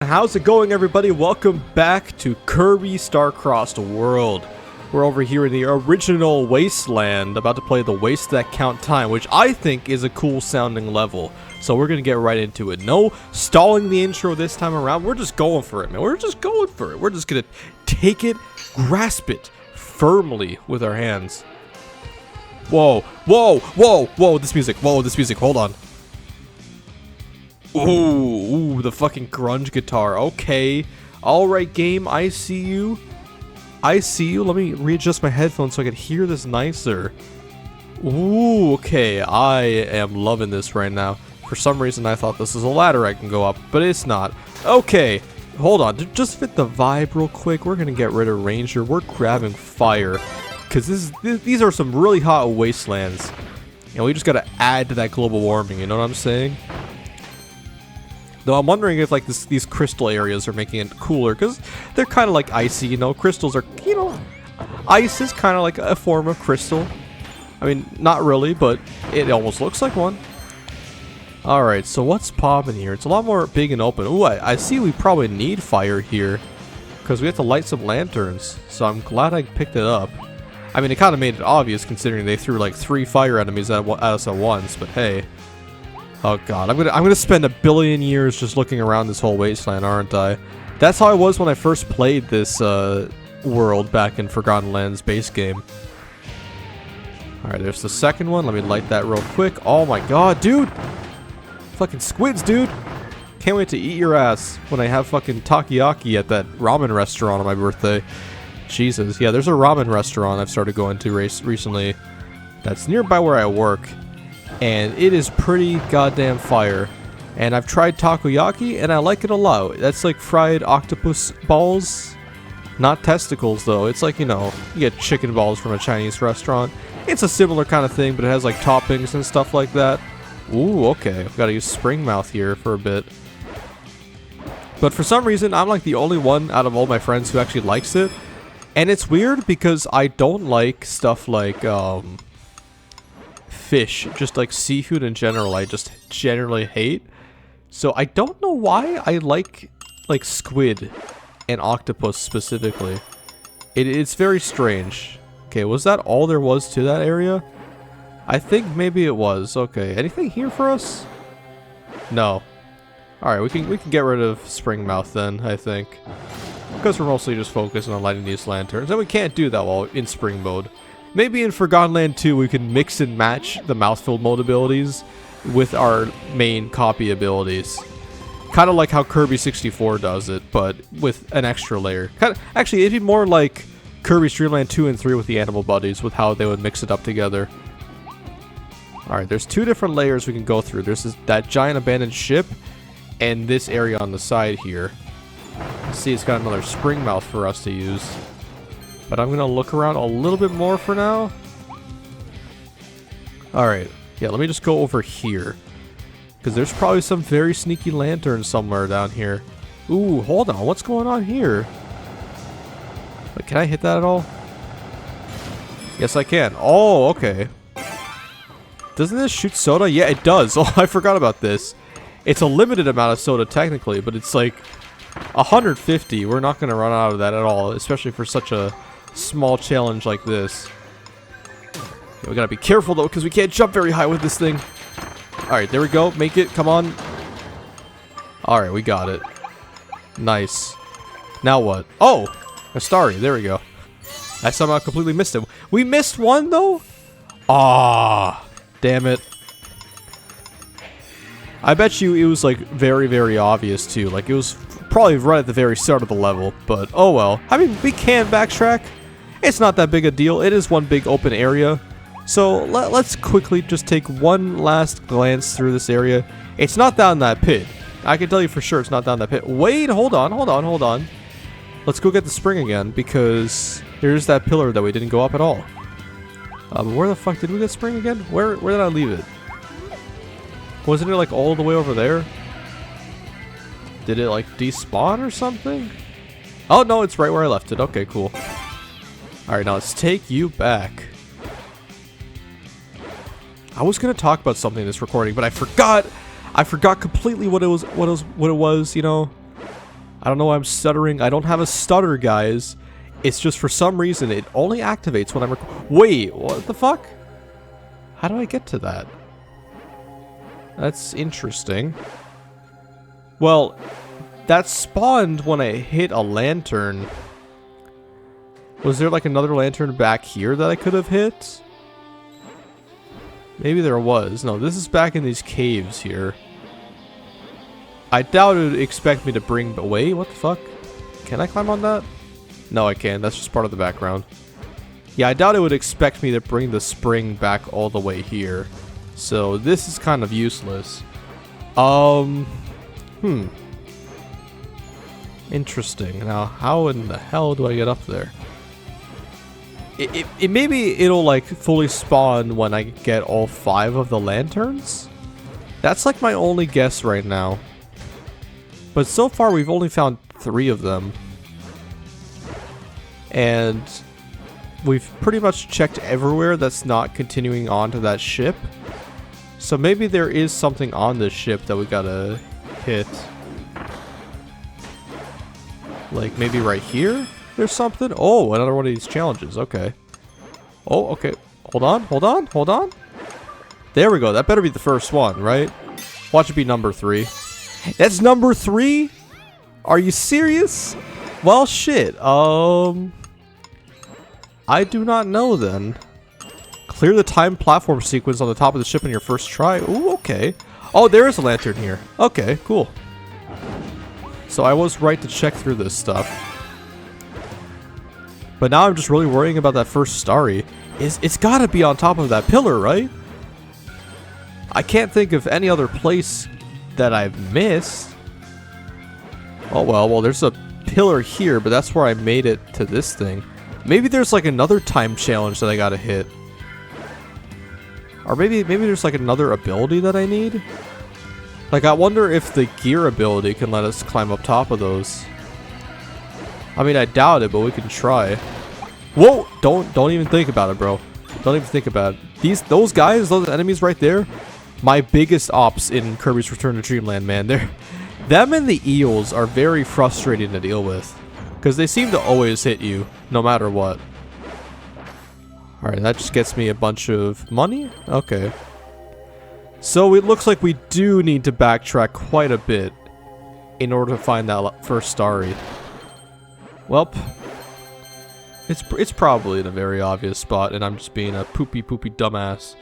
How's it going, everybody? Welcome back to Kirby Star-Crossed World. We're over here in the original Wasteland, about to play the Wastes That Count Time, which I think is a cool sounding level. So we're gonna get right into it. No stalling the intro this time around. We're just going for it, man. We're just going for it. We're just gonna take it, grasp it firmly with our hands. Whoa, whoa, whoa, whoa, this music, hold on. Ooh, the fucking grunge guitar. Okay. Alright, game, I see you. Let me readjust my headphones so I can hear this nicer. Ooh, okay. I am loving this right now. For some reason, I thought this was a ladder I can go up, but it's not. Okay. Hold on. To just fit the vibe real quick, we're going to get rid of Ranger. We're grabbing fire. Because these are some really hot wastelands. And we just got to add to that global warming, you know what I'm saying? Though I'm wondering if like these crystal areas are making it cooler, because they're kind of like icy, you know. Crystals are, you know, ice is kind of like a form of crystal. I mean, not really, but it almost looks like one. Alright, so what's popping here? It's a lot more big and open. Ooh, I see we probably need fire here, because we have to light some lanterns, so I'm glad I picked it up. I mean, it kind of made it obvious considering they threw like 3 fire enemies at us at once, but hey. Oh god, I'm gonna spend 1 billion years just looking around this whole wasteland, aren't I? That's how I was when I first played this world back in Forgotten Lands base game. Alright, there's the second one. Let me light that real quick. Oh my god, dude! Fucking squids, dude! Can't wait to eat your ass when I have fucking takoyaki at that ramen restaurant on my birthday. Jesus, yeah, there's a ramen restaurant I've started going to recently that's nearby where I work. And it is pretty goddamn fire. And I've tried takoyaki, and I like it a lot. That's like fried octopus balls. Not testicles, though. It's like, you know, you get chicken balls from a Chinese restaurant. It's a similar kind of thing, but it has like toppings and stuff like that. Ooh, okay. I've got to use Springmouth here for a bit. But for some reason, I'm like the only one out of all my friends who actually likes it. And it's weird because I don't like stuff like, fish, just like seafood in general, I just generally hate. So I don't know why I like squid and octopus specifically. It's very strange. Okay, was that all there was to that area? I think maybe it was. Okay, anything here for us? No. Alright, we can get rid of Springmouth then, I think. Because we're mostly just focusing on lighting these lanterns. And we can't do that while in spring mode. Maybe in Forgotten Land 2 we can mix and match the mouthful mode abilities with our main copy abilities. Kind of like how Kirby 64 does it, but with an extra layer. Actually, it'd be more like Kirby's Dream Land 2 and 3 with the animal buddies, with how they would mix it up together. Alright, there's 2 different layers we can go through. There's that giant abandoned ship, and this area on the side here. See, it's got another Springmouth for us to use. But I'm going to look around a little bit more for now. Alright. Yeah, let me just go over here. Because there's probably some very sneaky lanterns somewhere down here. Ooh, hold on. What's going on here? Wait, can I hit that at all? Yes, I can. Oh, okay. Doesn't this shoot soda? Yeah, it does. Oh, I forgot about this. It's a limited amount of soda technically, but it's like 150. We're not going to run out of that at all, especially for such a small challenge like this. Okay, we gotta be careful though, because we can't jump very high with this thing. Alright, there we go. Make it. Come on. Alright, we got it. Nice. Now what? Oh! A starry. There we go. I somehow completely missed it. We missed one though? Ah, damn it. I bet you it was like very, very obvious too. Like it was probably right at the very start of the level, but oh well. I mean, we can backtrack. It's not that big a deal. It is one big open area. So let's quickly just take one last glance through this area. It's not down that pit. I can tell you for sure it's not down that pit. Wait, hold on. Let's go get the spring again, because there's that pillar that we didn't go up at all. Where the fuck did we get spring again? Where did I leave it? Wasn't it like all the way over there? Did it like despawn or something? Oh no, it's right where I left it. Okay, cool. Alright, now let's take you back. I was gonna talk about something in this recording, but I forgot completely what it was, you know. I don't know why I'm stuttering. I don't have a stutter, guys. It's just for some reason it only activates when I'm wait, what the fuck? How do I get to that? That's interesting. Well, that spawned when I hit a lantern. Was there like another lantern back here that I could have hit? Maybe there was. No, this is back in these caves here. I doubt it would expect me to bring away. What the fuck? Can I climb on that? No, I can't. That's just part of the background. Yeah, I doubt it would expect me to bring the spring back all the way here. So this is kind of useless. Interesting. Now, how in the hell do I get up there? Maybe it'll like fully spawn when I get all 5 of the lanterns? That's like my only guess right now. But so far we've only found 3 of them. And we've pretty much checked everywhere that's not continuing on to that ship. So maybe there is something on this ship that we gotta hit. Like maybe right here? There's something? Oh, another one of these challenges. Okay. Oh, okay. Hold on, hold on, hold on. There we go. That better be the first one, right? Watch it be number 3. That's number 3? Are you serious? Well, shit. I do not know then. Clear the time platform sequence on the top of the ship in your first try. Ooh, okay. Oh, there is a lantern here. Okay, cool. So I was right to check through this stuff. But now I'm just really worrying about that first starry. It's gotta be on top of that pillar, right? I can't think of any other place that I've missed. Oh well, there's a pillar here, but that's where I made it to this thing. Maybe there's like another time challenge that I gotta hit. Or maybe there's like another ability that I need. Like I wonder if the gear ability can let us climb up top of those. I mean, I doubt it, but we can try. Whoa! Don't even think about it, bro. Don't even think about it. Those guys, those enemies right there, my biggest ops in Kirby's Return to Dreamland, man. Them and the eels are very frustrating to deal with. Because they seem to always hit you, no matter what. Alright, that just gets me a bunch of money? Okay. So it looks like we do need to backtrack quite a bit in order to find that first starry. Welp. It's probably in a very obvious spot, and I'm just being a poopy dumbass.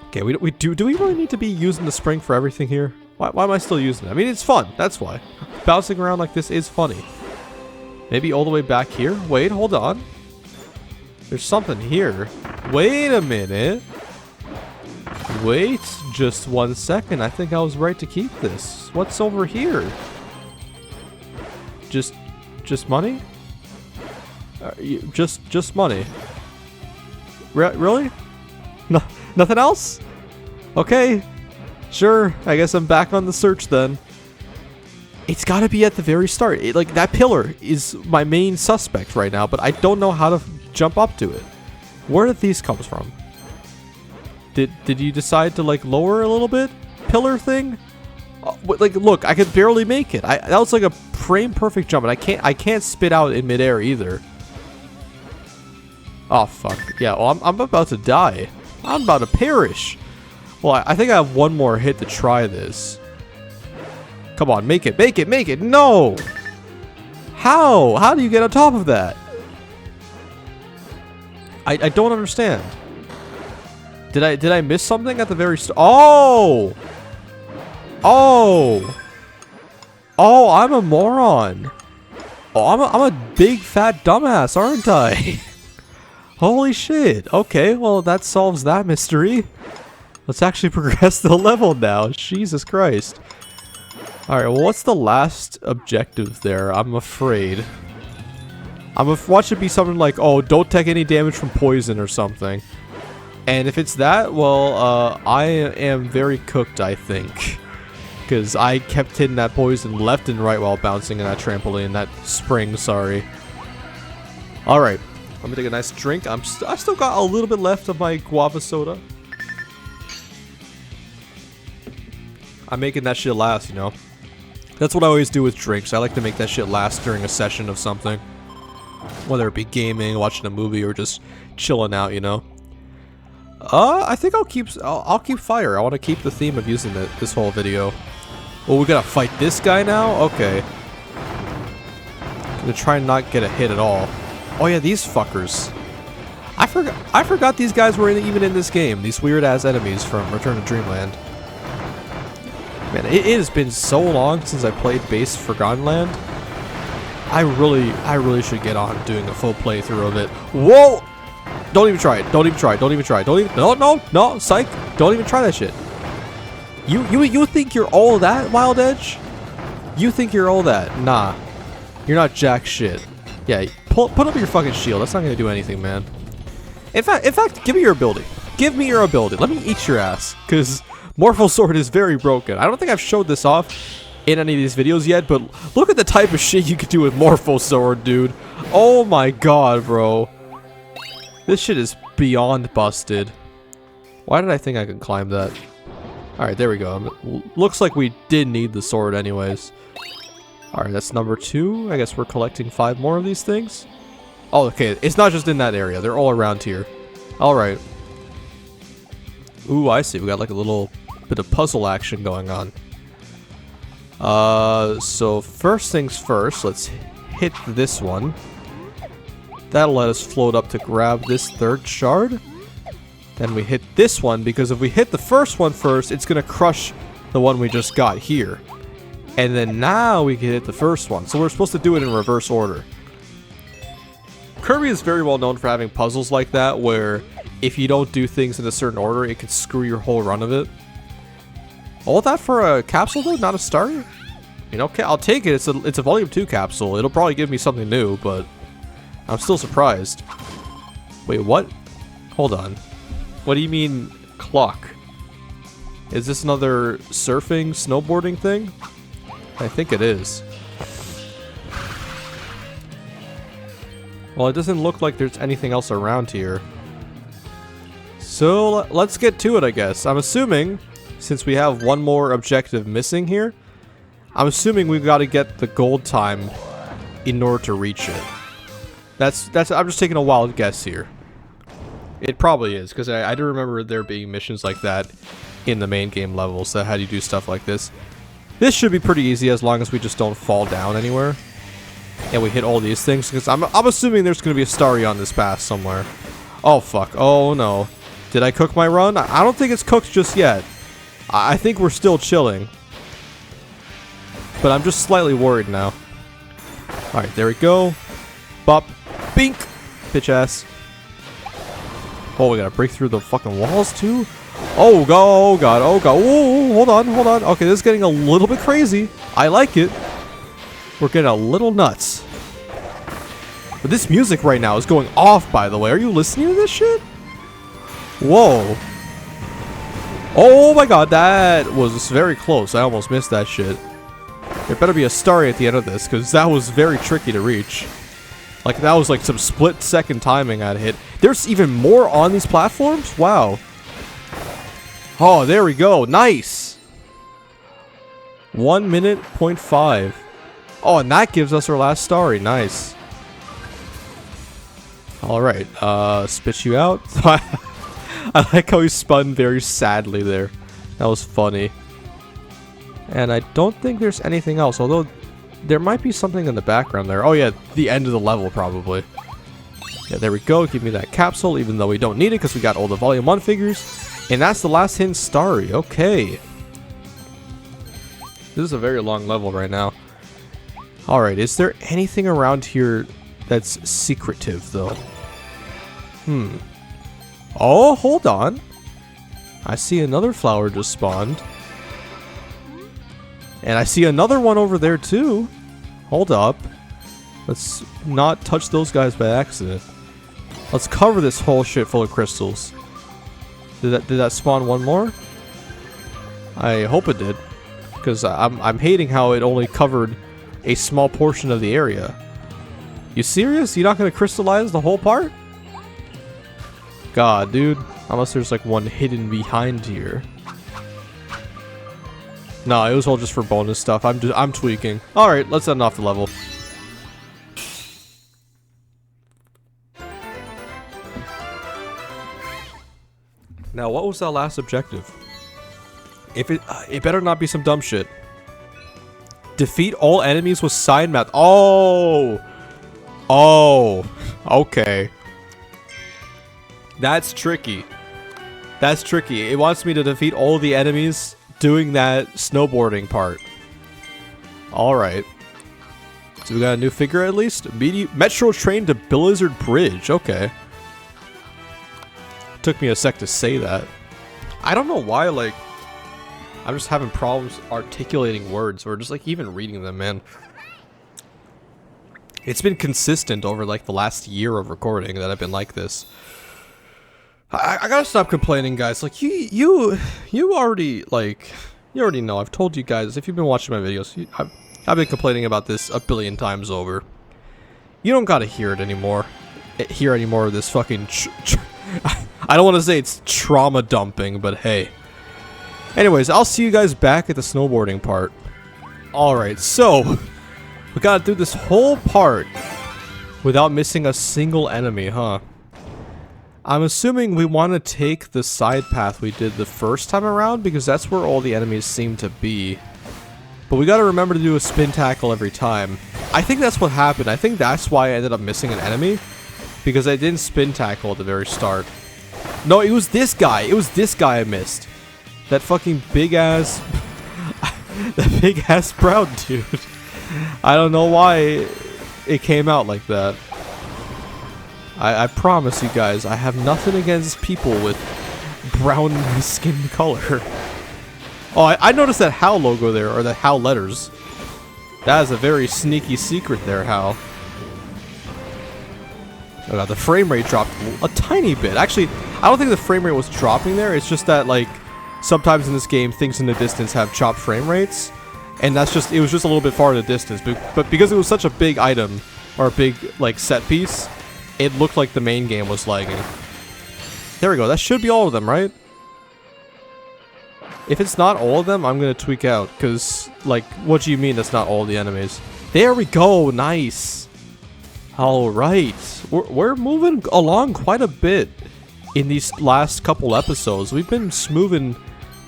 Okay, do we really need to be using the spring for everything here? Why am I still using it? I mean, it's fun, that's why. Bouncing around like this is funny. Maybe all the way back here? Wait, hold on. There's something here. Wait a minute. Wait just 1 second. I think I was right to keep this. What's over here? Just money? Just money. Really? No, nothing else? Okay. Sure. I guess I'm back on the search then. It's got to be at the very start. Like that pillar is my main suspect right now, but I don't know how to jump up to it. Where did these come from? Did you decide to like lower a little bit? Pillar thing? Like look, I could barely make it. That was like a frame perfect jump, and I can't spit out in midair either. Oh fuck. Yeah, well I'm about to die. I'm about to perish. Well, I think I have one more hit to try this. Come on, make it, make it, make it. No! How? How do you get on top of that? I don't understand. Did I miss something at the very start? Oh! Oh! Oh, I'm a moron. Oh, I'm a big fat dumbass, aren't I? Holy shit. Okay, well that solves that mystery. Let's actually progress the level now. Jesus Christ. Alright, well what's the last objective there? I'm afraid. Watch it be something like, oh, don't take any damage from poison or something. And if it's that, well, I am very cooked, I think. Because I kept hitting that poison left and right while bouncing in that trampoline, that spring, sorry. Alright, let me take a nice drink. I still got a little bit left of my guava soda. I'm making that shit last, you know. That's what I always do with drinks. I like to make that shit last during a session of something. Whether it be gaming, watching a movie, or just chilling out, you know? I think I'll keep fire. I want to keep the theme of using it this whole video. Oh, we gotta fight this guy now? Okay. Gonna try and not get a hit at all. Oh yeah, these fuckers. I forgot these guys were even in this game. These weird-ass enemies from Return to Dreamland. Man, it has been so long since I played Base Forgotten Land. I really should get on doing a full playthrough of it. Whoa! Don't even try it. Don't even try it. Don't even try it. Don't even. No, psych. Don't even try that shit. You think you're all that, Wild Edge? You think you're all that? Nah. You're not jack shit. Yeah, put up your fucking shield. That's not gonna do anything, man. In fact, give me your ability. Give me your ability. Let me eat your ass, cause Morpho Sword is very broken. I don't think I've showed this off in any of these videos yet, but look at the type of shit you can do with Morpho Sword, dude. Oh my god, bro. This shit is beyond busted. Why did I think I could climb that? Alright, there we go. Looks like we did need the sword anyways. Alright, that's number 2. I guess we're collecting 5 more of these things. Oh, okay. It's not just in that area. They're all around here. Alright. Ooh, I see. We got like a little bit of puzzle action going on. So first things first, let's hit this one. That'll let us float up to grab this 3rd shard. Then we hit this one, because if we hit the first one first, it's gonna crush the one we just got here. And then now we can hit the first one. So we're supposed to do it in reverse order. Kirby is very well known for having puzzles like that, where if you don't do things in a certain order, it can screw your whole run of it. All that for a capsule though, not a star? You know, okay, I'll take it. It's a volume 2 capsule. It'll probably give me something new, but I'm still surprised. Wait, what? Hold on. What do you mean, clock? Is this another surfing, snowboarding thing? I think it is. Well, it doesn't look like there's anything else around here. So, let's get to it, I guess. I'm assuming, since we have one more objective missing here, I'm assuming we've got to get the gold time in order to reach it. I'm just taking a wild guess here. It probably is, because I do remember there being missions like that in the main game levels that had you do stuff like this. This should be pretty easy as long as we just don't fall down anywhere. And we hit all these things, because I'm assuming there's going to be a starry on this path somewhere. Oh, fuck. Oh, no. Did I cook my run? I don't think it's cooked just yet. I think we're still chilling. But I'm just slightly worried now. Alright, there we go. Bop. Bink. Bitch ass. Oh, we gotta break through the fucking walls too? Oh god, oh god, oh god. Whoa, hold on, hold on. Okay, this is getting a little bit crazy. I like it. We're getting a little nuts. But this music right now is going off, by the way. Are you listening to this shit? Whoa. Oh my god, that was very close. I almost missed that shit. There better be a starry at the end of this, because that was very tricky to reach. Like, that was like some split-second timing I'd hit. There's even more on these platforms? Wow. Oh, there we go. Nice. 1 minute, 0.5. Oh, and that gives us our last starry. Nice. Alright, spit you out. I like how he spun very sadly there. That was funny. And I don't think there's anything else, although there might be something in the background there. Oh yeah, the end of the level probably. Yeah, there we go. Give me that capsule, even though we don't need it because we got all the Volume 1 figures. And that's the last hidden starry. Okay. This is a very long level right now. Alright, is there anything around here that's secretive, though? Oh, hold on. I see another flower just spawned. And I see another one over there, too. Hold up. Let's not touch those guys by accident. Let's cover this whole shit full of crystals. Did that spawn one more? I hope it did. Because I'm hating how it only covered a small portion of the area. You serious? You're not going to crystallize the whole part? God, dude. Unless there's like one hidden behind here. No, it was all just for bonus stuff. I'm tweaking. All right, let's end off the level. Now, what was that last objective? If it better not be some dumb shit. Defeat all enemies with side mouth. Oh, okay. That's tricky. That's tricky. It wants me to defeat all the enemies doing that snowboarding part. Alright. So we got a new figure at least? Metro train to Blizzard Bridge. Okay. Took me a sec to say that. I don't know why, like, I'm just having problems articulating words or just, like, even reading them, man. It's been consistent over, like, the last year of recording that I've been like this. I gotta stop complaining, guys. Like, you already, like, you already know. I've told you guys, if you've been watching my videos, I've been complaining about this a billion times over. You don't gotta hear it anymore. Hear any more of this fucking I don't want to say it's trauma dumping, but hey. Anyways, I'll see you guys back at the snowboarding part. Alright, so we gotta do this whole part without missing a single enemy, huh? I'm assuming we want to take the side path we did the first time around because that's where all the enemies seem to be. But we gotta remember to do a spin tackle every time. I think that's what happened. I think that's why I ended up missing an enemy. Because I didn't spin tackle at the very start. No, it was this guy. It was this guy I missed. That fucking big ass... that big ass brown dude. I don't know why it came out like that. I promise you guys, I have nothing against people with brown skin color. Oh, I noticed that HAL logo there, or the HAL letters. That is a very sneaky secret there, HAL. Oh god, the frame rate dropped a tiny bit. Actually, I don't think the frame rate was dropping there. It's just that, like, sometimes in this game, things in the distance have chopped frame rates. And that's just, it was just a little bit far in the distance. But because it was such a big item, or a big, like, set piece, it looked like the main game was lagging. There we go. That should be all of them, right? If it's not all of them, I'm gonna tweak out. Because, like, what do you mean that's not all the enemies? There we go. Nice. Alright. We're moving along quite a bit in these last couple episodes. We've been moving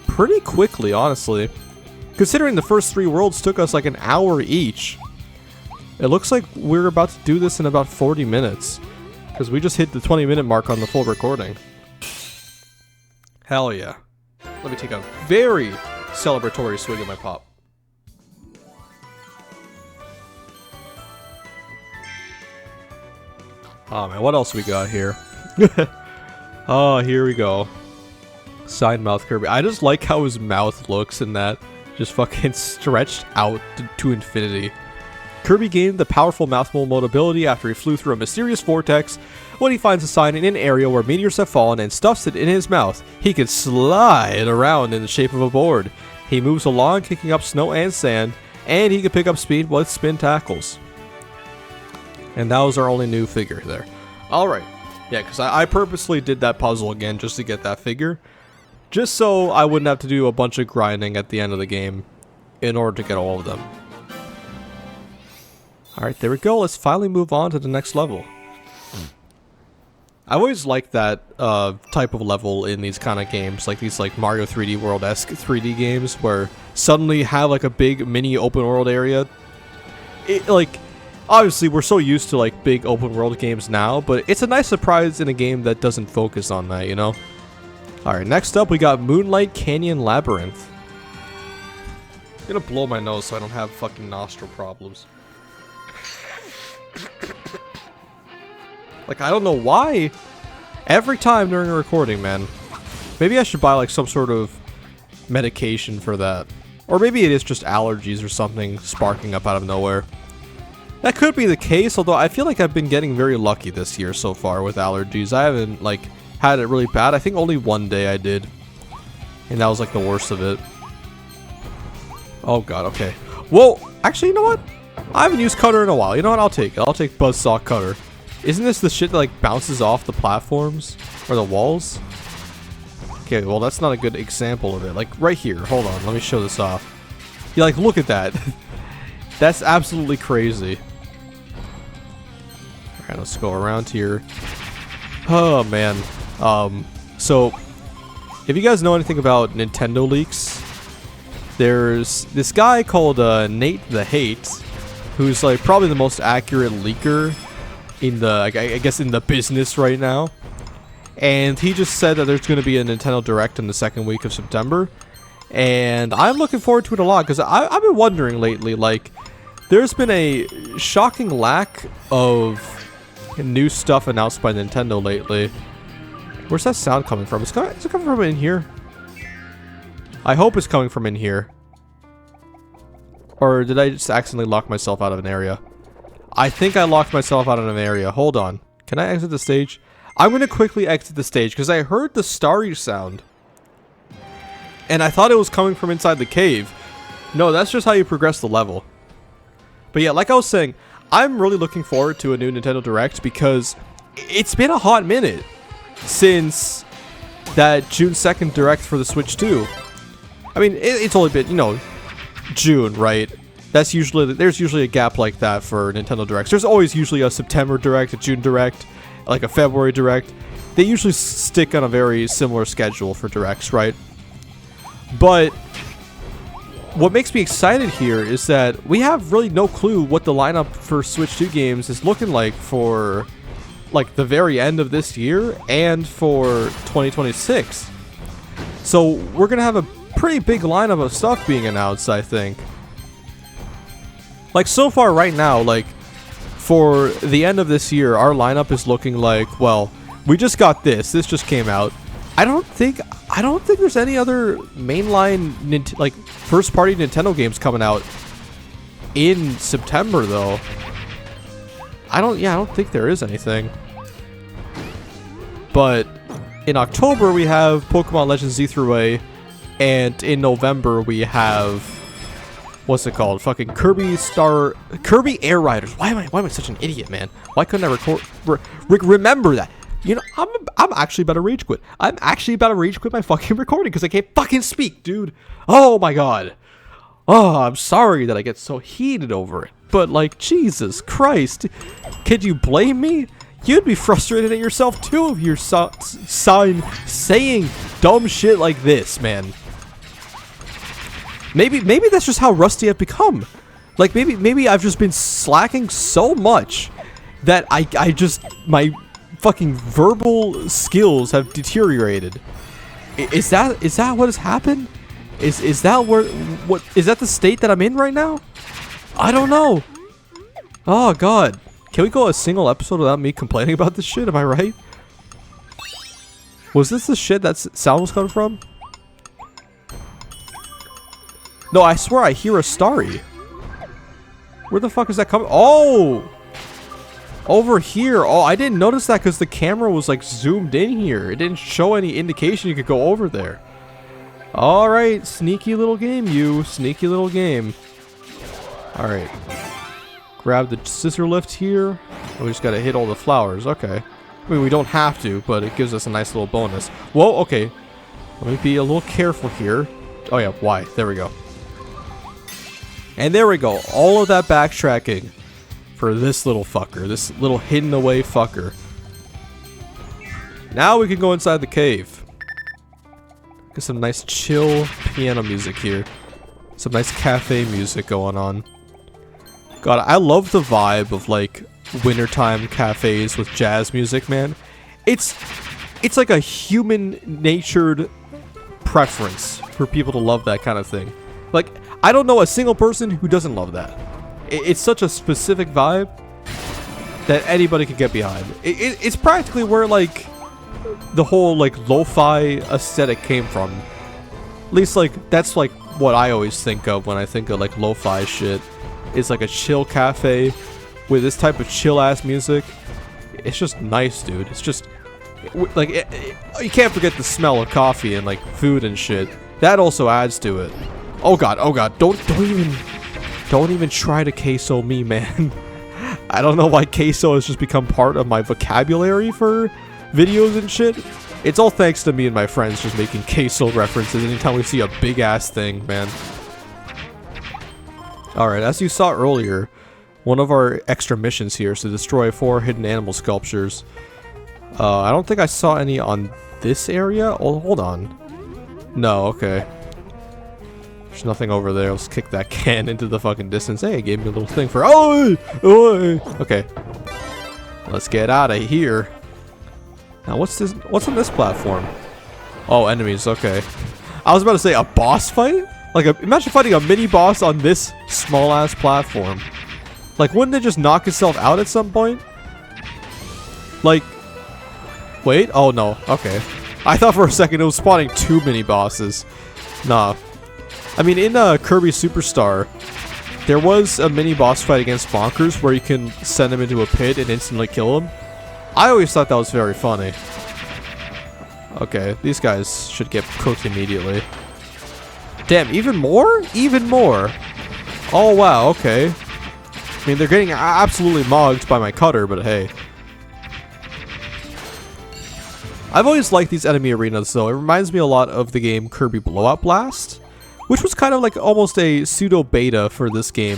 pretty quickly, honestly. Considering the first 3 worlds took us like an hour each. It looks like we're about to do this in about 40 minutes. Because we just hit the 20-minute mark on the full recording. Hell yeah. Let me take a very celebratory swig of my pop. Oh man, what else we got here? Oh, here we go. Side mouth Kirby. I just like how his mouth looks in that. Just fucking stretched out to infinity. Kirby gained the powerful mouth mode ability after he flew through a mysterious vortex. When he finds a sign in an area where meteors have fallen and stuffs it in his mouth, he can slide around in the shape of a board. He moves along, kicking up snow and sand, and he can pick up speed with spin tackles. And that was our only new figure there. Alright. Yeah, because I purposely did that puzzle again just to get that figure. Just so I wouldn't have to do a bunch of grinding at the end of the game in order to get all of them. Alright, there we go. Let's finally move on to the next level. I always like that type of level in these kind of games, like these like Mario 3D World-esque 3D games, where suddenly have like a big mini open world area. It, like, obviously we're so used to like big open world games now, but it's a nice surprise in a game that doesn't focus on that, you know? Alright, next up we got Moonlight Canyon Labyrinth. I'm gonna blow my nose so I don't have fucking nostril problems. Like, I don't know why. Every time during a recording, man. Maybe I should buy, like, some sort of medication for that. Or maybe it is just allergies or something sparking up out of nowhere. That could be the case, although I feel like I've been getting very lucky this year so far with allergies. I haven't, like, had it really bad. I think only one day I did. And that was, like, the worst of it. Oh, God, okay. Whoa! Actually, you know what? I haven't used Cutter in a while. You know what? I'll take it. I'll take Buzzsaw Cutter. Isn't this the shit that like bounces off the platforms? Or the walls? Okay, well that's not a good example of it. Like right here. Hold on. Let me show this off. You're like, look at that. That's absolutely crazy. Alright, let's go around here. Oh, man. So, if you guys know anything about Nintendo leaks, there's this guy called Nate the Hate, who's like probably the most accurate leaker in the, I guess, in the business right now. And he just said that there's going to be a Nintendo Direct in the second week of September. And I'm looking forward to it a lot, because I've been wondering lately, like, there's been a shocking lack of new stuff announced by Nintendo lately. Where's that sound coming from? Is it coming from in here? I hope it's coming from in here. Or did I just accidentally lock myself out of an area? I think I locked myself out of an area. Hold on. Can I exit the stage? I'm going to quickly exit the stage because I heard the starry sound. And I thought it was coming from inside the cave. No, that's just how you progress the level. But yeah, like I was saying, I'm really looking forward to a new Nintendo Direct because it's been a hot minute since that June 2nd Direct for the Switch 2. I mean, it's only been, you know, June, right? That's usually, there's usually a gap like that for Nintendo Directs. There's always usually a September Direct, a June Direct, like a February Direct. They usually stick on a very similar schedule for Directs, right? But what makes me excited here is that we have really no clue what the lineup for Switch 2 games is looking like for like the very end of this year and for 2026. So we're gonna have a pretty big lineup of stuff being announced, I think. Like so far right now, like for the end of this year, our lineup is looking like, well, we just got this just came out. I don't think there's any other mainline like first party Nintendo games coming out in September though. I don't think there is anything. But in October we have Pokemon Legends Z through A, and in November we have, what's it called? Fucking Kirby Air Riders. Why am I such an idiot, man? Why couldn't I remember that? You know, I'm actually about to rage quit. I'm actually about to rage quit my fucking recording because I can't fucking speak, dude. Oh my god. Oh, I'm sorry that I get so heated over it. But like, Jesus Christ. Could you blame me? You'd be frustrated at yourself too if you're saying dumb shit like this, man. Maybe that's just how rusty I've become. Like maybe I've just been slacking so much that I just, my fucking verbal skills have deteriorated. Is that what has happened? Is that what is that the state that I'm in right now? I don't know. Oh god. Can we go a single episode without me complaining about this shit? Am I right? Was this the shit that sound was coming from? No, I swear I hear a starry. Where the fuck is that coming? Oh! Over here. Oh, I didn't notice that because the camera was like zoomed in here. It didn't show any indication you could go over there. Alright, sneaky little game, you. Sneaky little game. Alright. Grab the scissor lift here. And we just gotta hit all the flowers. Okay. I mean, we don't have to, but it gives us a nice little bonus. Whoa, okay. Let me be a little careful here. Oh yeah, why? There we go. And there we go. All of that backtracking for this little fucker. This little hidden away fucker. Now we can go inside the cave. Get some nice chill piano music here. Some nice cafe music going on. God, I love the vibe of like wintertime cafes with jazz music, man. It's like a human-natured preference for people to love that kind of thing. Like, I don't know a single person who doesn't love that. It's such a specific vibe that anybody can get behind. It's practically where like the whole like lo-fi aesthetic came from. At least like that's like what I always think of when I think of like lo-fi shit. It's like a chill cafe with this type of chill ass music. It's just nice, dude. It's just like you can't forget the smell of coffee and like food and shit. That also adds to it. Oh god, don't even try to queso me, man. I don't know why queso has just become part of my vocabulary for videos and shit. It's all thanks to me and my friends just making queso references anytime we see a big ass thing, man. Alright, as you saw earlier, one of our extra missions here is to destroy 4 hidden animal sculptures. I don't think I saw any on this area. Oh, hold on. No, okay. There's nothing over there. Let's kick that can into the fucking distance. Hey, it gave me a little thing for... Oh! Okay. Let's get out of here. Now, what's this? What's on this platform? Oh, enemies. Okay. I was about to say, a boss fight? Like, imagine fighting a mini-boss on this small-ass platform. Like, wouldn't it just knock itself out at some point? Like... Wait? Oh, no. Okay. I thought for a second it was spawning 2 mini-bosses. Nah. I mean, in Kirby Superstar, there was a mini-boss fight against Bonkers where you can send him into a pit and instantly kill him. I always thought that was very funny. Okay, these guys should get cooked immediately. Damn, even more? Even more. Oh, wow, okay. I mean, they're getting absolutely mogged by my cutter, but hey. I've always liked these enemy arenas, though. It reminds me a lot of the game Kirby Blowout Blast, which was kind of like almost a pseudo-beta for this game,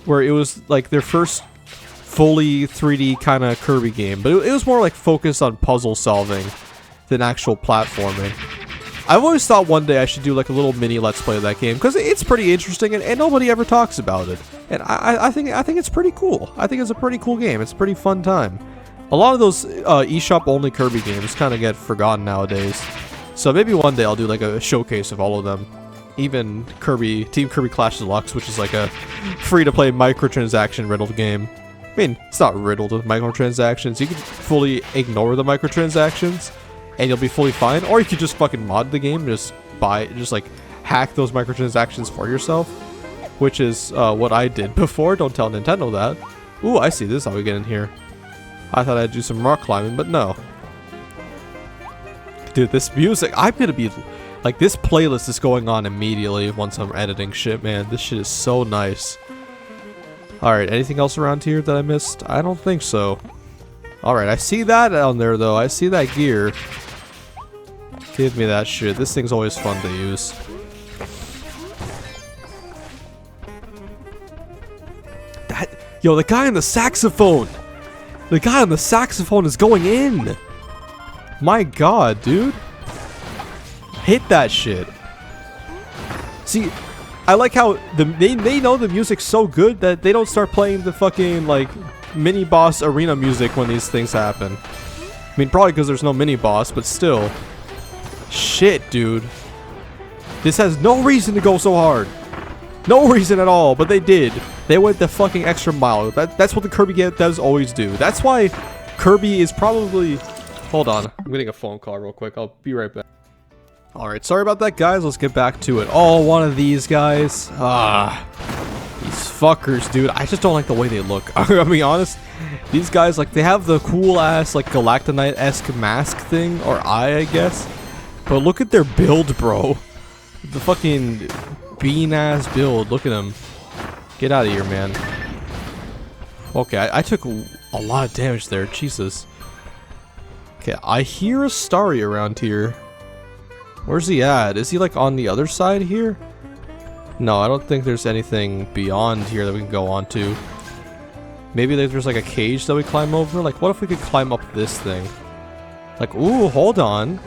where it was like their first fully 3D kind of Kirby game, but it was more like focused on puzzle solving than actual platforming. I've always thought one day I should do like a little mini Let's Play of that game, because it's pretty interesting and nobody ever talks about it. And I think it's pretty cool. I think it's a pretty cool game. It's a pretty fun time. A lot of those eShop only Kirby games kind of get forgotten nowadays. So maybe one day I'll do like a showcase of all of them. Even Team Kirby Clash Deluxe, which is like a free-to-play microtransaction riddled game. I mean, it's not riddled with microtransactions. You can fully ignore the microtransactions and you'll be fully fine. Or you could just fucking mod the game, just like hack those microtransactions for yourself. Which is what I did before. Don't tell Nintendo that. Ooh, I see. This is how we get in here. I thought I'd do some rock climbing, but no. Dude, this music, I'm gonna be... Like, this playlist is going on immediately once I'm editing shit, man. This shit is so nice. Alright, anything else around here that I missed? I don't think so. Alright, I see that down there, though. I see that gear. Give me that shit. This thing's always fun to use. Yo, the guy on the saxophone! The guy on the saxophone is going in! My god, dude. Hit that shit. See, I like how they know the music's so good that they don't start playing the fucking, like, mini-boss arena music when these things happen. I mean, probably because there's no mini-boss, but still. Shit, dude. This has no reason to go so hard. No reason at all, but they did. They went the fucking extra mile. That's what the Kirby game does always do. That's why Kirby is probably... Hold on. I'm getting a phone call real quick. I'll be right back. Alright, sorry about that, guys. Let's get back to it. Oh, one of these guys. These fuckers, dude. I just don't like the way they look. I'm gonna be honest. These guys, like, they have the cool-ass, like, Galactonite-esque mask thing. Or eye, I guess. But look at their build, bro. The fucking bean-ass build. Look at them. Get out of here, man. Okay, I took a lot of damage there. Jesus. Okay, I hear a Starry around here. Where's he at? Is he like on the other side here? No, I don't think there's anything beyond here that we can go on to. Maybe there's like a cage that we climb over? Like, what if we could climb up this thing? Like, ooh, hold on.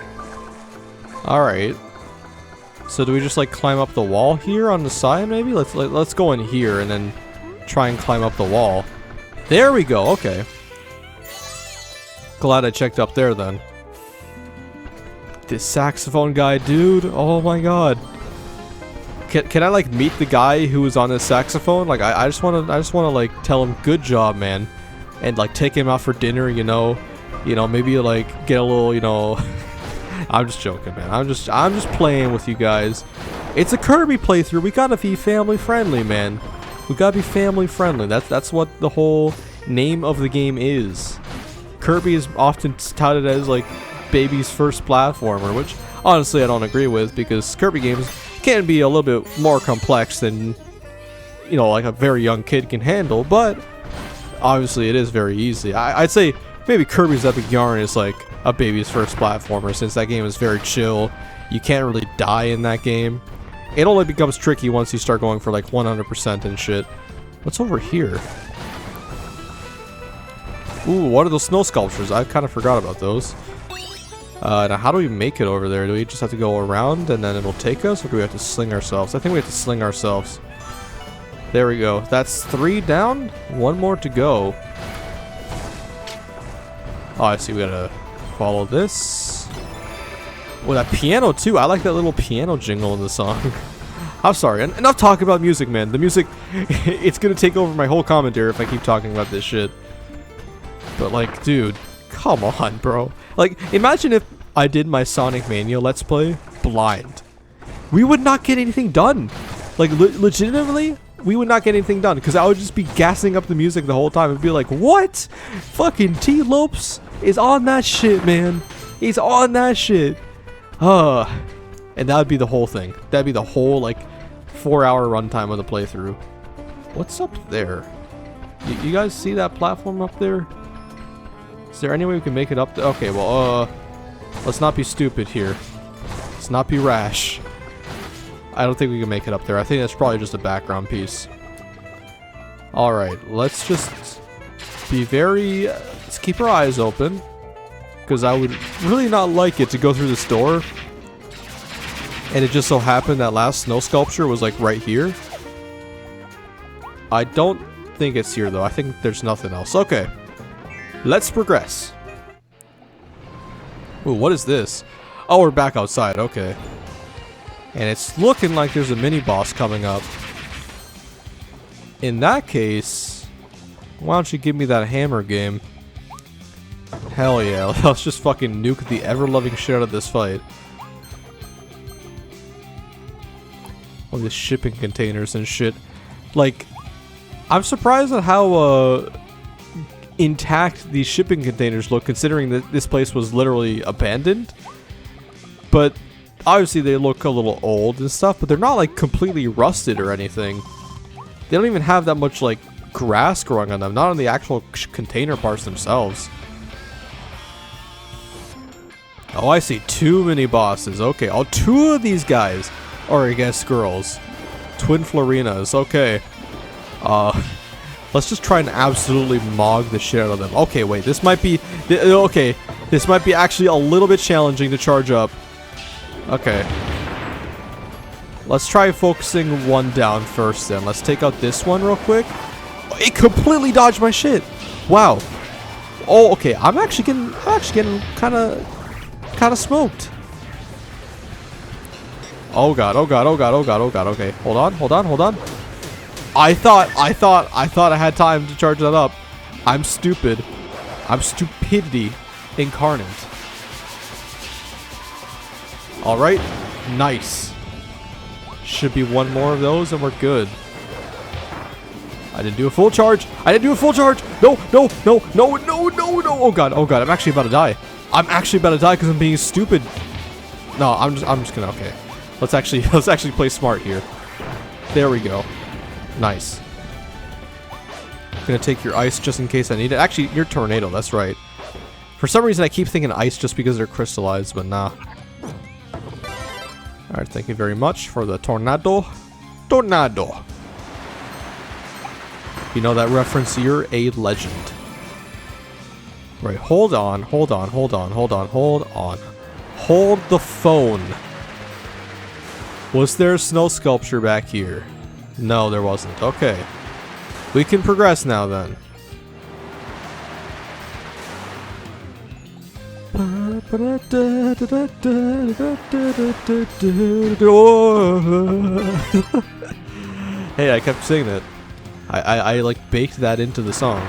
Alright. So do we just like climb up the wall here on the side maybe? Let's go in here and then try and climb up the wall. There we go, okay. Glad I checked up there then. This saxophone guy, dude. Oh my god. Can I like meet the guy who was on this saxophone? Like I just wanna like tell him good job, man. And like take him out for dinner, you know, maybe like get a little, you know. I'm just joking, man. I'm just playing with you guys. It's a Kirby playthrough. We gotta be family friendly, man. We gotta be family friendly. That's what the whole name of the game is. Kirby is often touted as like baby's first platformer, which honestly I don't agree with, because Kirby games can be a little bit more complex than, you know, like a very young kid can handle, but obviously it is very easy. I'd say maybe Kirby's Epic Yarn is like a baby's first platformer, since that game is very chill. You can't really die in that game. It only becomes tricky once you start going for like 100% and shit. What's over here? Ooh, what are those snow sculptures? I kind of forgot about those. Now how do we make it over there? Do we just have to go around and then it'll take us? Or do we have to sling ourselves? I think we have to sling ourselves. There we go. That's 3 down. 1 more to go. Oh, I see. We gotta follow this. Oh, that piano too. I like that little piano jingle in the song. I'm sorry. Enough talking about music, man. The music, it's gonna take over my whole commentary if I keep talking about this shit. But like, dude, come on, bro. Like, imagine if I did my Sonic Mania Let's Play blind. We would not get anything done. Like, legitimately, we would not get anything done because I would just be gassing up the music the whole time and be like, what? Fucking T-Lopes is on that shit, man. He's on that shit. And that would be the whole thing. That'd be the whole, like, 4-hour runtime of the playthrough. What's up there? You guys see that platform up there? Is there any way we can make it up there? Okay, well, let's not be stupid here. Let's not be rash. I don't think we can make it up there. I think that's probably just a background piece. Alright, let's just be very... let's keep our eyes open. Because I would really not like it to go through this door. And it just so happened that last snow sculpture was like right here. I don't think it's here though. I think there's nothing else. Okay. Let's progress. Ooh, what is this? Oh, we're back outside. Okay. And it's looking like there's a mini-boss coming up. In that case, why don't you give me that hammer game? Hell yeah. Let's just fucking nuke the ever-loving shit out of this fight. All these shipping containers and shit. Like, I'm surprised at how, intact these shipping containers look, considering that this place was literally abandoned. But obviously they look a little old and stuff, but they're not like completely rusted or anything. They don't even have that much like grass growing on them, not on the actual container parts themselves. Oh, I see 2 mini bosses. Okay, oh, 2 of these guys, or I guess girls, twin Florinas. Okay, let's just try and absolutely mog the shit out of them. Okay, wait, this might be... okay, this might be actually a little bit challenging to charge up. Okay. Let's try focusing 1 down first then. Let's take out this one real quick. It completely dodged my shit. Wow. Oh, okay. I'm actually getting kind of smoked. Oh god, oh god, oh god, oh god, oh god. Okay, hold on. I thought I had time to charge that up. I'm stupid. I'm stupidity incarnate. Alright, nice. Should be 1 more of those and we're good. I didn't do a full charge. No. Oh god, I'm actually about to die. Because I'm being stupid. No, I'm just gonna, okay. Let's actually play smart here. There we go. Nice. I'm gonna take your ice just in case I need it. Actually, your tornado, that's right. For some reason I keep thinking ice just because they're crystallized, but nah. Alright, thank you very much for the tornado. Tornado. You know that reference, you're a legend. Right, hold on. Hold the phone. Was there a snow sculpture back here? No, there wasn't. Okay. We can progress now then. Hey, I kept singing it. I like baked that into the song.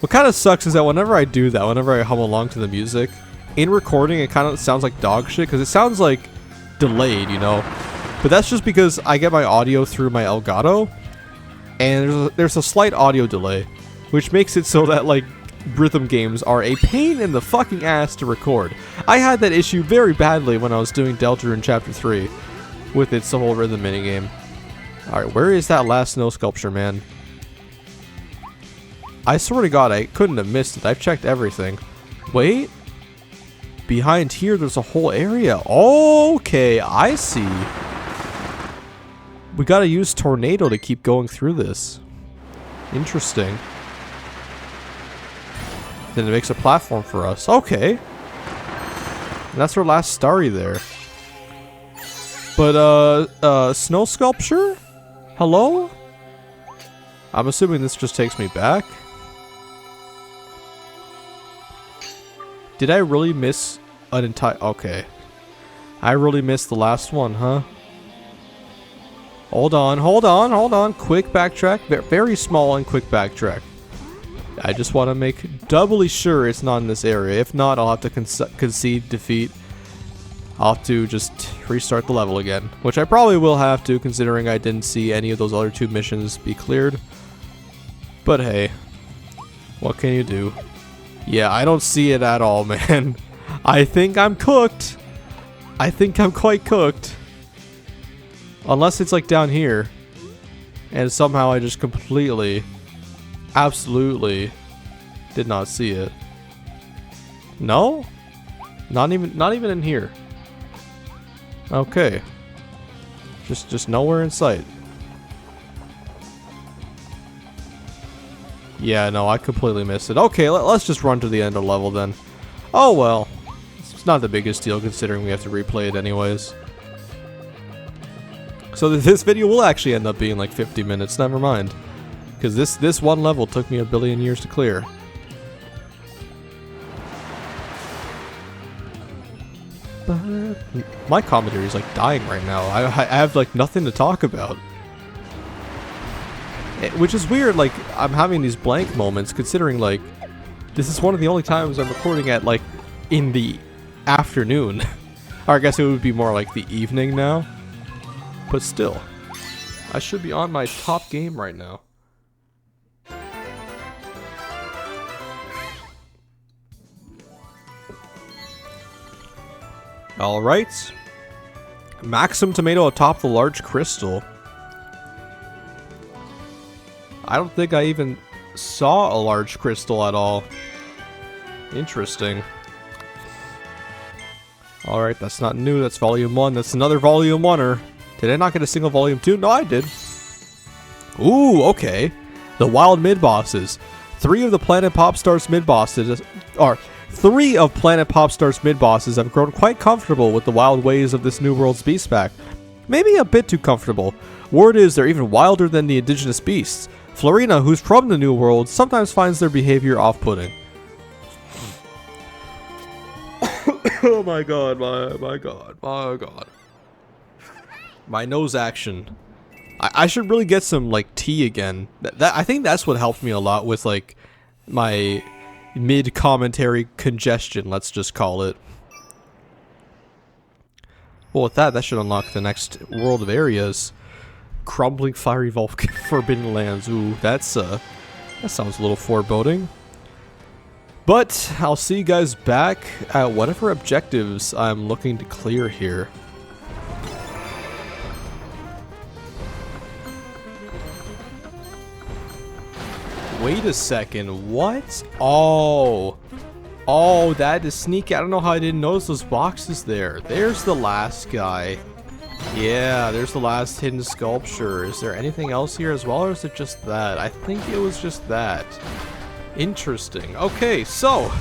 What kind of sucks is that whenever I do that, whenever I hum along to the music, in recording it kind of sounds like dog shit because it sounds like delayed, you know? But that's just because I get my audio through my Elgato, and there's a slight audio delay, which makes it so that, like, rhythm games are a pain in the fucking ass to record. I had that issue very badly when I was doing Deltarune Chapter 3 with its whole rhythm minigame. Alright, where is that last snow sculpture, man? I swear to God, I couldn't have missed it. I've checked everything. Wait. behind here, there's a whole area. Okay, I see. We gotta use tornado to keep going through this. Interesting. Then it makes a platform for us. Okay. And that's our last starry there. But, snow sculpture? Hello? I'm assuming this just takes me back. Did I really miss an entire... Okay. I really missed the last one, huh? Hold on, hold on, hold on. Quick backtrack. Very small and quick backtrack. I just want to make doubly sure it's not in this area. If not, I'll have to concede defeat. I'll have to just restart the level again. Which I probably will have to, considering I didn't see any of those other 2 missions be cleared. But hey. What can you do? Yeah, I don't see it at all, man. I think I'm cooked. I think I'm quite cooked. Unless it's like down here. And somehow I just completely, absolutely did not see it. No? Not even in here. Okay. Just nowhere in sight. Yeah, no, I completely missed it. Okay, let's just run to the end of the level then. Oh well. It's not the biggest deal considering we have to replay it anyways. So this video will actually end up being like 50 minutes, never mind. Because this one level took me a billion years to clear. My commentary is like dying right now. I have like nothing to talk about. Which is weird, like, I'm having these blank moments considering, like, this is one of the only times I'm recording at, like, in the afternoon. Or I guess it would be more like the evening now. But still, I should be on my top game right now. Alright. Maxim tomato atop the large crystal. I don't think I even saw a large crystal at all. Interesting. Alright, that's not new. That's volume 1. That's another volume 1-er. Did I not get a single volume 2? No, I did. Ooh, okay. The wild mid-bosses. 3 of Planet Popstar's mid-bosses have grown quite comfortable with the wild ways of this new world's beast pack. Maybe a bit too comfortable. Word is they're even wilder than the indigenous beasts. Florina, who's from the New World, sometimes finds their behavior off-putting. Oh my god, my god, my god. My nose action. I should really get some, like, tea again. I think that's what helped me a lot with, like, my mid-commentary congestion, let's just call it. Well, with that should unlock the next world of areas. Crumbling fiery volcano forbidden lands. Ooh, that sounds a little foreboding. But I'll see you guys back at whatever objectives I'm looking to clear here. Wait a second, what? Oh, that is sneaky. I don't know how I didn't notice those boxes there. There's the last guy. Yeah, there's the last hidden sculpture. Is there anything else here as well, or is it just that? I think it was just that. Interesting. Okay, so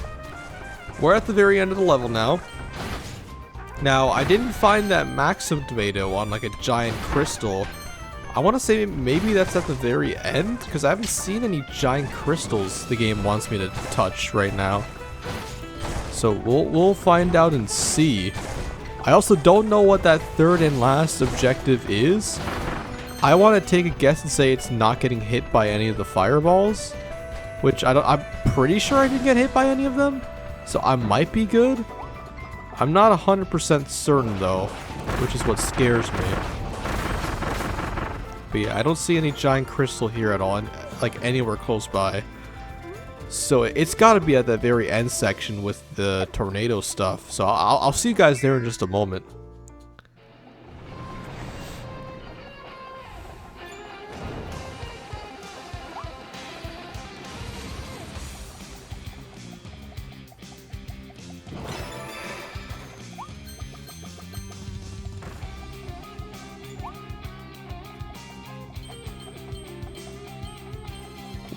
we're at the very end of the level now. Now, I didn't find that Maxim tomato on like a giant crystal. I want to say maybe that's at the very end, because I haven't seen any giant crystals the game wants me to touch right now. So we'll find out and see. I also don't know what that third and last objective is. I want to take a guess and say it's not getting hit by any of the fireballs, which I'm pretty sure I can get hit by any of them, so I might be good. I'm not 100% certain though, which is what scares me. But yeah, I don't see any giant crystal here at all, like anywhere close by. So it's got to be at that very end section with the tornado stuff. So I'll see you guys there in just a moment.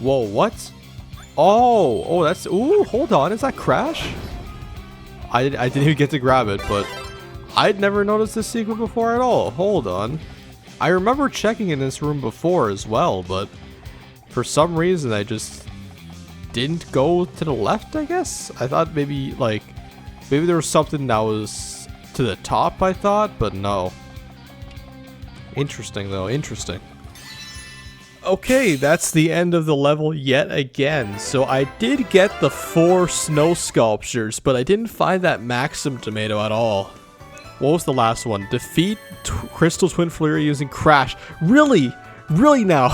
Whoa, what? Oh, that's... Ooh, hold on. Is that Crash? I didn't even get to grab it, but I'd never noticed this secret before at all. Hold on. I remember checking in this room before as well, but for some reason I just didn't go to the left, I guess? I thought maybe, like, maybe there was something that was to the top, I thought, but no. Interesting, though. Interesting. Okay, that's the end of the level yet again. So I did get the 4 snow sculptures, but I didn't find that Maxim tomato at all. What was the last one? Defeat Crystal Twin Flurry using Crash. Really? Really now?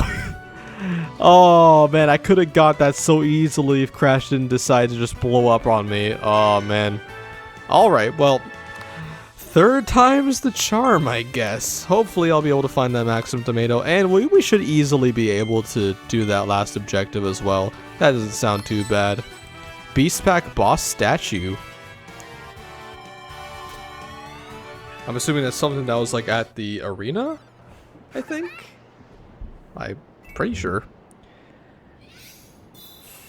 Oh, man, I could have got that so easily if Crash didn't decide to just blow up on me. Oh, man. Alright, well... Third time's the charm, I guess. Hopefully I'll be able to find that Maxim tomato, and we should easily be able to do that last objective as well. That doesn't sound too bad. Beast Pack boss statue. I'm assuming that's something that was like at the arena, I think? I'm pretty sure.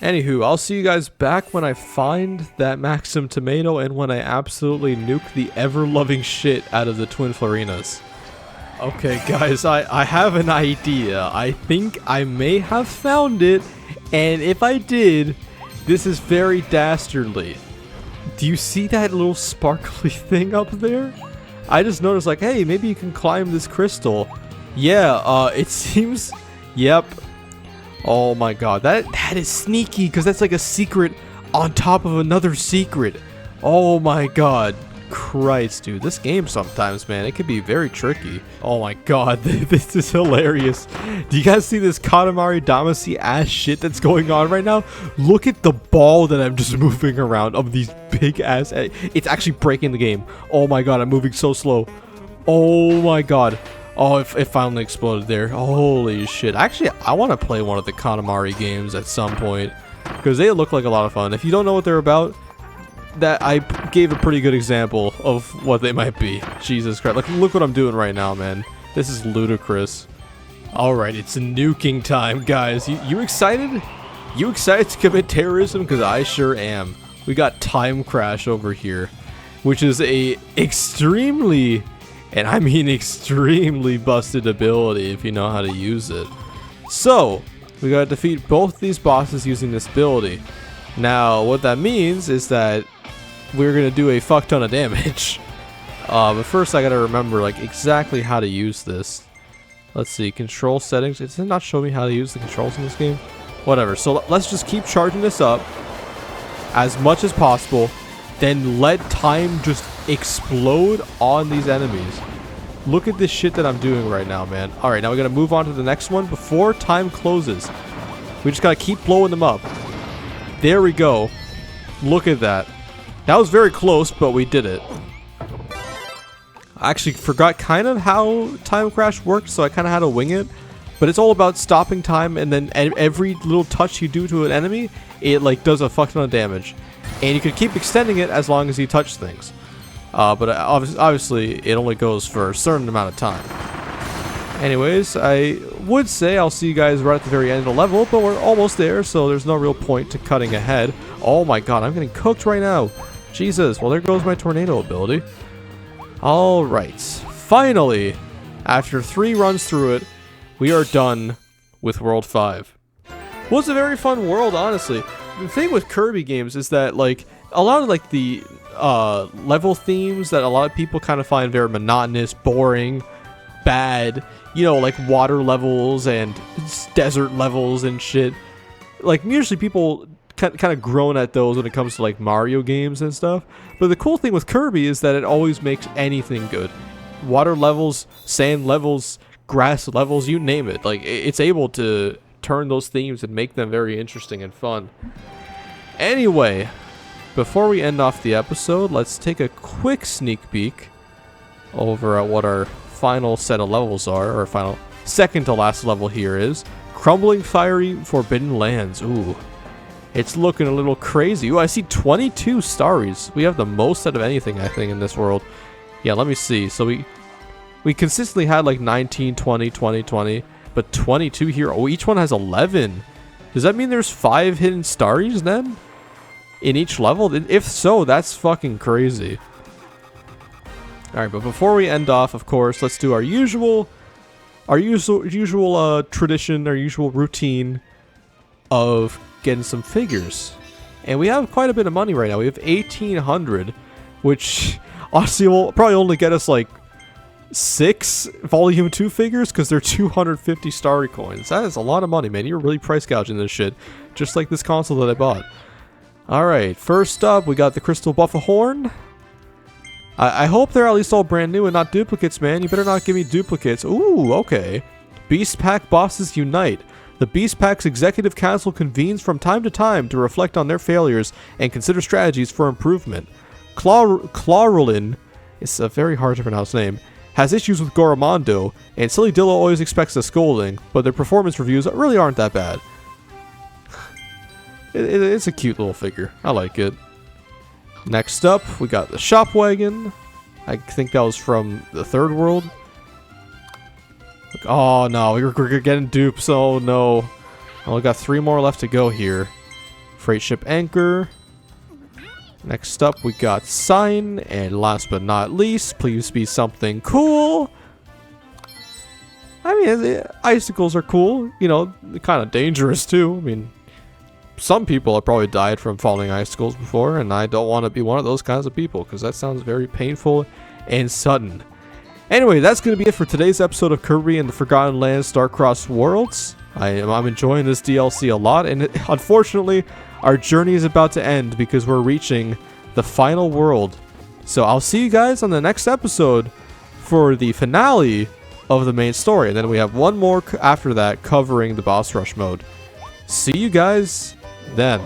Anywho, I'll see you guys back when I find that Maxim tomato and when I absolutely nuke the ever-loving shit out of the Twin Florinas. Okay, guys, I have an idea. I think I may have found it, and if I did, this is very dastardly. Do you see that little sparkly thing up there? I just noticed, like, hey, maybe you can climb this crystal. Yeah, it seems... Yep. Oh my god, that is sneaky, because that's like a secret on top of another secret. Oh my god. Christ, dude, this game sometimes, man, it can be very tricky. Oh my god, this is hilarious. Do you guys see this Katamari Damacy ass shit that's going on right now? Look at the ball that I'm just moving around of these big ass... It's actually breaking the game. Oh my god, I'm moving so slow. Oh my god. Oh, it finally exploded there. Holy shit. Actually, I want to play one of the Katamari games at some point, because they look like a lot of fun. If you don't know what they're about, that I gave a pretty good example of what they might be. Jesus Christ. Look what I'm doing right now, man. This is ludicrous. Alright, it's nuking time, guys. You excited? You excited to commit terrorism? Because I sure am. We got Time Crash over here, which is a extremely... And I mean extremely busted ability if you know how to use it. So, we gotta defeat both these bosses using this ability. Now, what that means is that we're gonna do a fuck ton of damage. But first I gotta remember like exactly how to use this. Let's see, control settings. Does it not show me how to use the controls in this game? Whatever, so let's just keep charging this up as much as possible. Then let time just explode on these enemies. Look at this shit that I'm doing right now, man. Alright, now we gotta move on to the next one before time closes. We just gotta keep blowing them up. There we go. Look at that. That was very close, but we did it. I actually forgot kind of how Time Crash works, so I kind of had to wing it. But it's all about stopping time, and then every little touch you do to an enemy, it like does a fuck ton of damage. And you can keep extending it as long as you touch things. But obviously, it only goes for a certain amount of time. Anyways, I would say I'll see you guys right at the very end of the level, but we're almost there, so there's no real point to cutting ahead. Oh my god, I'm getting cooked right now. Jesus, well there goes my tornado ability. Alright, finally, after 3 runs through it, we are done with World 5. Well, it's a very fun world, honestly. The thing with Kirby games is that, like, a lot of, like, the level themes that a lot of people kind of find very monotonous, boring, bad, you know, like water levels and desert levels and shit. Like, usually people kind of groan at those when it comes to, like, Mario games and stuff. But the cool thing with Kirby is that it always makes anything good. Water levels, sand levels, grass levels, you name it. Like, it's able to turn those themes and make them very interesting and fun. Anyway, before we end off the episode, let's take a quick sneak peek over at what our final set of levels are, or final second to last level here is Crumbling Fiery Forbidden Lands. Ooh, it's looking a little crazy. Ooh, I see 22 starries. We have the most out of anything, I think, in this world. Yeah, let me see. So we consistently had like 19, 20, 20, 20, but 22 here. Oh, each one has 11. Does that mean there's 5 hidden starries then? In each level? If so, that's fucking crazy. Alright, but before we end off, of course, let's do our usual tradition, our usual routine of getting some figures. And we have quite a bit of money right now. We have 1,800, which honestly will probably only get us like 6 Volume 2 figures because they're 250 starry coins. That is a lot of money, man. You're really price gouging this shit. Just like this console that I bought. Alright, first up, we got the Crystal Buffahorn. I hope they're at least all brand new and not duplicates, man. You better not give me duplicates. Ooh, okay. Beast Pack Bosses Unite. The Beast Pack's Executive Council convenes from time to time to reflect on their failures and consider strategies for improvement. Claurulin, it's a very hard to pronounce name, has issues with Goromondo, and Silly Dillo always expects a scolding, but their performance reviews really aren't that bad. It's a cute little figure. I like it. Next up, we got the Shop Wagon. I think that was from the Third World. Oh no, we're getting dupes. Oh no. Only got 3 more left to go here. Freight Ship Anchor. Next up, we got Sign. And last but not least, please be something cool. I mean, icicles are cool. You know, kind of dangerous too. I mean, some people have probably died from falling icicles before, and I don't want to be one of those kinds of people because that sounds very painful and sudden. Anyway, that's going to be it for today's episode of Kirby and the Forgotten Lands Star-Crossed Worlds. I'm enjoying this DLC a lot, and unfortunately, our journey is about to end because we're reaching the final world. So I'll see you guys on the next episode for the finale of the main story, and then we have one more after that covering the boss rush mode. See you guys then.